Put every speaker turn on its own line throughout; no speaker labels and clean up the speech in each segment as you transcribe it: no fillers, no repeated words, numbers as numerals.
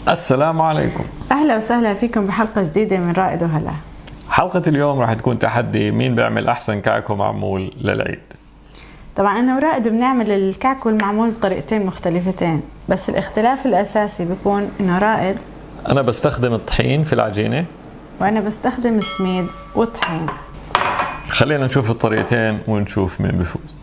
السلام عليكم.
أهلا وسهلا فيكم بحلقة جديدة من رائد وهلا.
حلقة اليوم راح تكون تحدي مين بيعمل أحسن كعك معمول للعيد.
طبعا أنا ورائد بنعمل الكعك والمعمول بطريقتين مختلفتين، بس الاختلاف الأساسي بيكون إنه رائد
أنا بستخدم الطحين في العجينة
وأنا بستخدم السميد والطحين.
خلينا نشوف الطريقتين ونشوف مين بيفوز.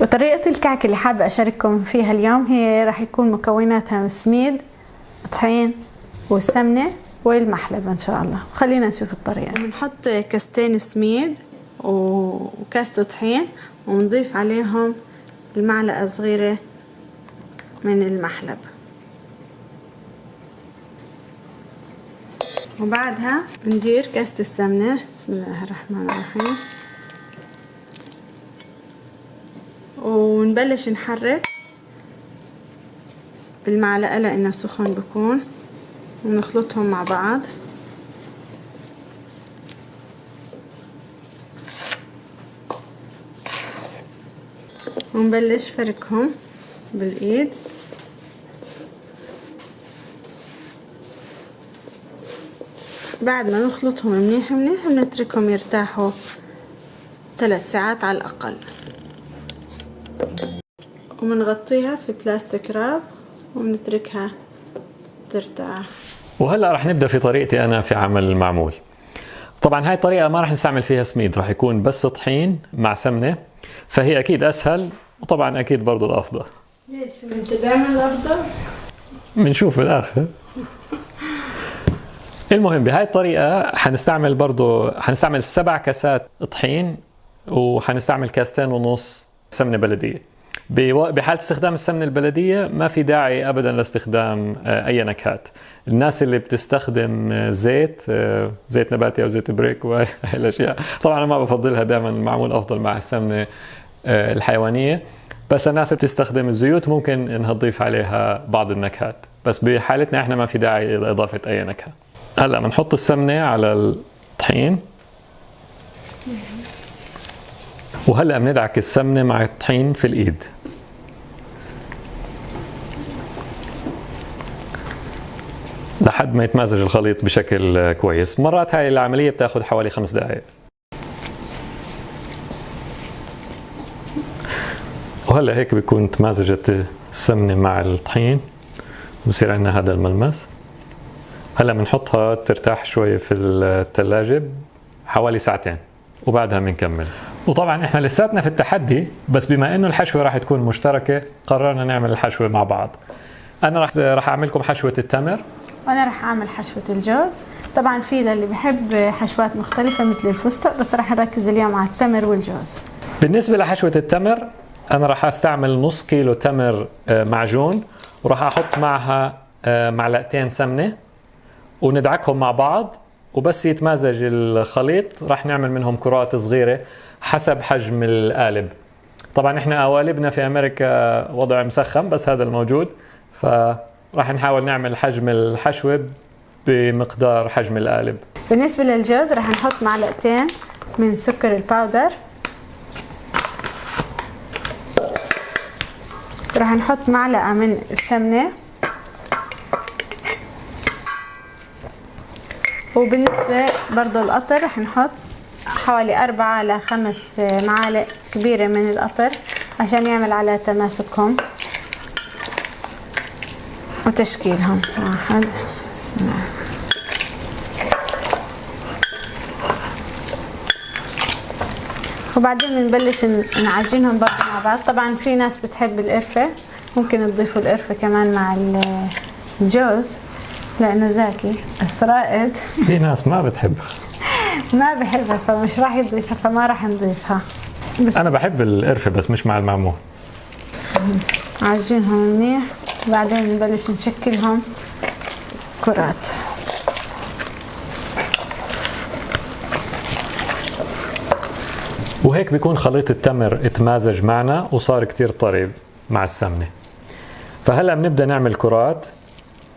وطريقة الكعك اللي حابة أشارككم فيها اليوم هي راح يكون مكوناتها السميد، طحين والسمنة والمحلب إن شاء الله. خلينا نشوف الطريقة. بنحط كاستين سميد وكاسة طحين ونضيف عليهم المعلقة صغيرة من المحلب، وبعدها بندير كاسة السمنة. بسم الله الرحمن الرحيم. ونبلش نحرك بالمعلقة لأنه سخن بكون، ونخلطهم مع بعض. ونبلش فركهم بالإيد. بعد ما نخلطهم منيح منيح بنتركهم يرتاحوا 3 ساعات على الأقل، ومنغطيها في بلاستيك راب ونتركها ترتاح.
وهلا رح نبدأ في طريقتي أنا في عمل المعمول. طبعا هاي الطريقة ما رح نستعمل فيها سميد، رح يكون بس طحين مع سمنة، فهي أكيد أسهل وطبعا أكيد برضو الأفضل.
ليش أنت دائما الأفضل؟
بنشوف بالآخر. المهم بهاي الطريقة حنستعمل 7 كاسات طحين، وحنستعمل 2.5 كاس سمنة بلدية. بحالة استخدام السمنة البلدية ما في داعي أبدا لاستخدام أي نكهات. الناس اللي بتستخدم زيت نباتي أو زيت بريك وهي الأشياء، طبعا أنا ما بفضلها، دائما المعمول أفضل مع السمنة الحيوانية. بس الناس اللي بتستخدم الزيوت ممكن إنها تضيف عليها بعض النكهات، بس بحالتنا إحنا ما في داعي لإضافة أي نكهة. هلا بنحط السمنة على الطحين، وهلا بندعك السمنة مع الطحين في الإيد. لحد ما يتمازج الخليط بشكل كويس. مرات هاي العملية بتاخد حوالي 5 دقائق. وهلا هيك بيكون تمازجت السمنة مع الطحين وبصير عندنا هذا الملمس. هلا بنحطها ترتاح شوي في الثلاجة حوالي 2 ساعات وبعدها بنكمل. وطبعا احنا لساتنا في التحدي، بس بما انه الحشوة راح تكون مشتركة قررنا نعمل الحشوة مع بعض. انا راح اعمل لكم حشوة التمر،
وانا راح اعمل حشوة الجوز. طبعا في للي بحب حشوات مختلفة مثل الفستق، بس راح نركز اليوم على التمر والجوز.
بالنسبة لحشوة التمر انا راح استعمل نص كيلو تمر معجون، وراح احط معها 2 معلقتين سمنة وندعكهم مع بعض، وبس يتمازج الخليط راح نعمل منهم كرات صغيرة حسب حجم القالب. طبعا احنا قوالبنا في امريكا وضع مسخن، بس هذا الموجود، فراح نحاول نعمل حجم الحشوة بمقدار حجم القالب.
بالنسبة للجوز راح نحط 2 معلقتين من سكر الباودر، راح نحط 1 معلقة من السمنة، وبالنسبة برضو القطر راح نحط حوالي 4 إلى 5 معالق كبيرة من القطر عشان يعمل على تماسكهم وتشكيلهم. 1 بسم الله. وبعدين بنبلش نعجنهم برضو مع بعض. طبعا في ناس بتحب القرفة، ممكن تضيفوا القرفة كمان مع الجوز لأنه زاكي. بس رائد
في ناس ما بتحبها
ما بحبها، فمش راح يضيفها، فما راح نضيفها. بس
انا بحب القرفة بس مش مع المعمول.
عجنهم منيح، بعدين نبلش نشكلهم كرات.
وهيك بيكون خليط التمر اتمازج معنا وصار كتير طري. مع السمنة. فهلأ بنبدأ نعمل كرات،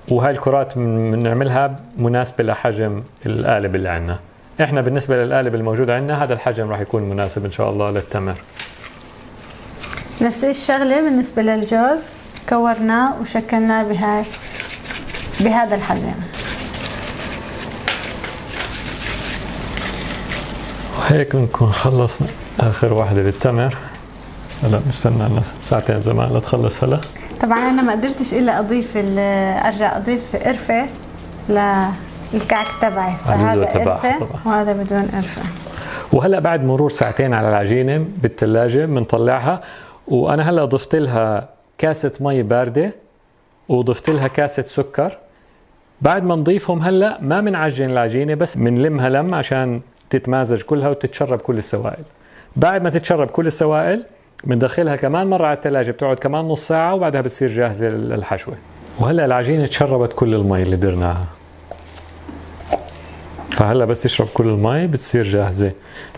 وهاي الكرات بنعملها مناسبة لحجم القالب اللي عندنا. احنا بالنسبة للقالب الموجود عندنا هذا الحجم راح يكون مناسب ان شاء الله للتمر.
نفس الشغلة بالنسبة للجوز، كورناه وشكلناه بهذا الحجم.
وهيك بنكون خلصنا آخر واحدة بالتمر. هلا نستنى لنا ساعتين زمان لتخلص هلا.
طبعا أنا ما قدرتش إلا أرجع أضيف قرفة للكعك تبعي، فهذا قرفة وهذا بدون قرفة.
وهلا بعد مرور ساعتين على العجينة بالثلاجة بنطلعها، وأنا هلا ضفت لها كاسة مي باردة وضفت لها كاسة سكر. بعد ما نضيفهم هلا ما بنعجن العجينة، بس بنلمها لم عشان تتمازج كلها وتتشرب كل السوائل. بعد ما تتشرب كل السوائل بندخلها كمان مرة على الثلاجة، بتقعد كمان نص ساعة وبعدها بتصير جاهزة للحشوة. وهلا العجينة تشربت كل المي اللي درناها، فهلا بس تشرب كل المي بتصير جاهزة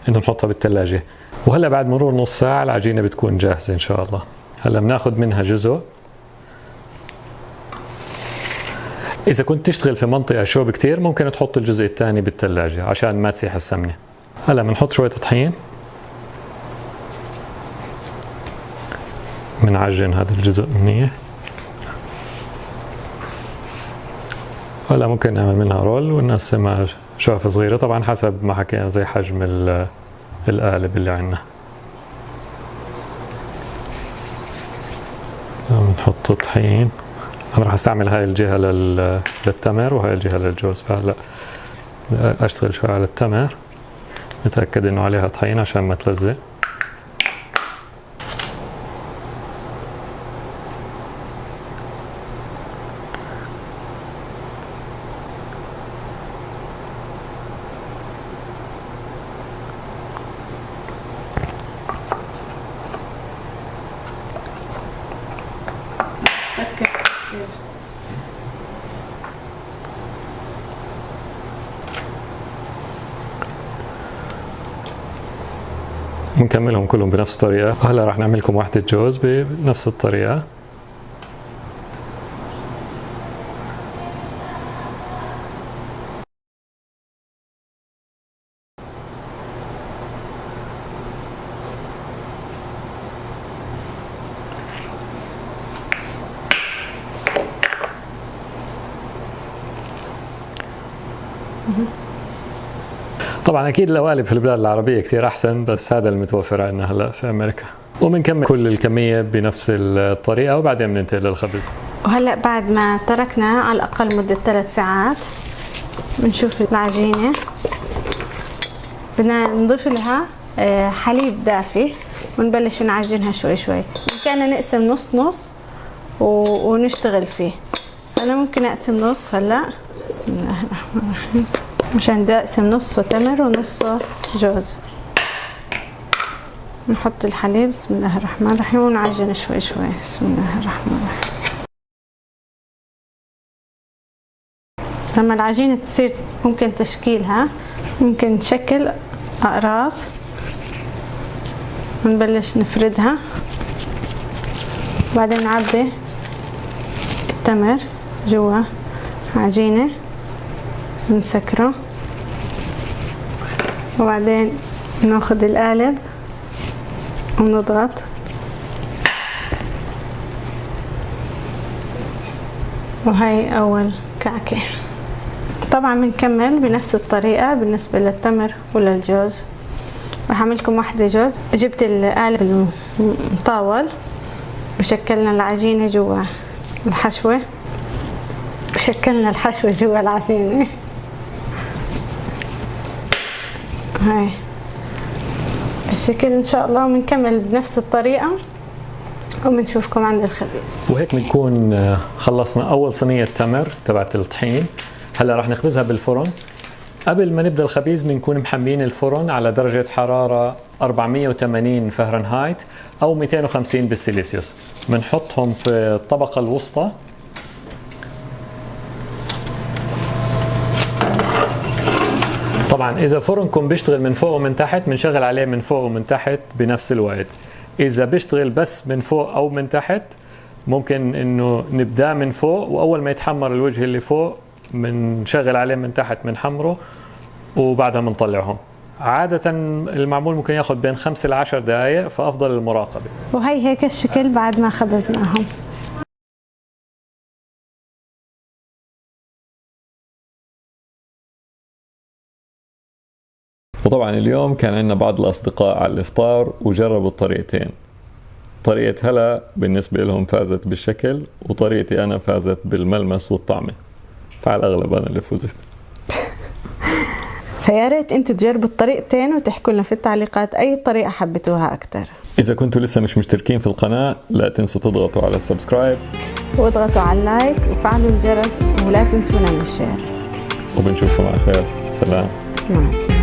انه نحطها بالثلاجة. وهلا بعد مرور نص ساعة العجينة بتكون جاهزة ان شاء الله. هلا بناخذ منها جزء. إذا كنت تشتغل في منطقة شوب كتير ممكن تحط الجزء الثاني بالثلاجة عشان ما تسيح السمنة. هلا بنحط شوية طحين، بنعجن هذا الجزء منيح. هلا ممكن نعمل منها رول ونقسمها شوفة صغيرة، طبعا حسب ما حكينا زي حجم القالب اللي عندنا. بنحط طحين. أنا راح استعمل هاي الجهة للتمر وهاي الجهة للجوز، فهلا اشتغل شوي على التمر، نتأكد انه عليها طحين عشان ما تلزق. بنكملهم كلهم بنفس الطريقة. هلا راح نعمل لكم واحدة جوز بنفس الطريقة. طبعا اكيد القوالب في البلاد العربيه كثير احسن، بس هذا المتوفر عندنا هلا في امريكا. وبنكمل كل الكميه بنفس الطريقه وبعدين بننتقل للخبز.
وهلا بعد ما تركنا على الاقل مده 3 ساعات بنشوف العجينه، بدنا نضيف لها حليب دافي ونبلش نعجنها شوي شوي. كان نقسم نص نص ونشتغل فيه. انا ممكن اقسم نص هلا. بسم الله الرحمن الرحيم. عشان ده اقسم نصه تمر ونصه جوز. نحط الحليب بسم الله الرحمن الرحيم ونعجن شوي شوي. بسم الله الرحمن الرحيم. لما العجينة تصير ممكن تشكيلها، ممكن نشكل أقراص ونبلش نفردها، بعدين نعبي التمر جوا عجينة نسكره، وبعدين ناخذ القالب ونضغط وهي أول كعكة. طبعا بنكمل بنفس الطريقة بالنسبة للتمر وللجوز. راح اعمل لكم واحدة جوز. جبت القالب المطاول وشكلنا العجينة جوا الحشوة، وشكلنا الحشوة جوا العجينة. هاي الشكل ان شاء الله. وبنكمل بنفس الطريقة وبنشوفكم عند الخبيز.
وهيك بنكون خلصنا اول صينية تمر تبعت الطحين. هلا راح نخبزها بالفرن. قبل ما نبدا الخبيز بنكون محملين الفرن على درجة حرارة 480 فهرنهايت او 250 بالسيليسيوس. بنحطهم في الطبقة الوسطى. طبعا اذا فرنكم بيشتغل من فوق ومن تحت بنشغل عليه من فوق ومن تحت بنفس الوقت. إذا بيشتغل بس من فوق أو من تحت ممكن إنه نبدأ من فوق، وأول ما يتحمر الوجه اللي فوق بنشغل عليه من تحت من حمره وبعدها بنطلعهم. عادة المعمول ممكن ياخد بين 5 ل 10 دقائق، فأفضل المراقبة.
وهي هيك الشكل بعد ما خبزناهم.
وطبعا اليوم كان عندنا بعض الأصدقاء على الإفطار وجربوا الطريقتين. طريقة هلا بالنسبة لهم فازت بالشكل، وطريقتي أنا فازت بالملمس والطعمة، فعلى الأغلب أنا اللي فزت.
فيا ريت انتوا تجربوا الطريقتين وتحكوا لنا في التعليقات أي طريقة حبيتوها أكتر.
إذا كنتوا لسه مش مشتركين في القناة لا تنسوا تضغطوا على السبسكرايب
واضغطوا على اللايك وفعلوا الجرس ولا تنسونا من الشير.
وبنشوفكم على خير. سلام.
مع السلامة.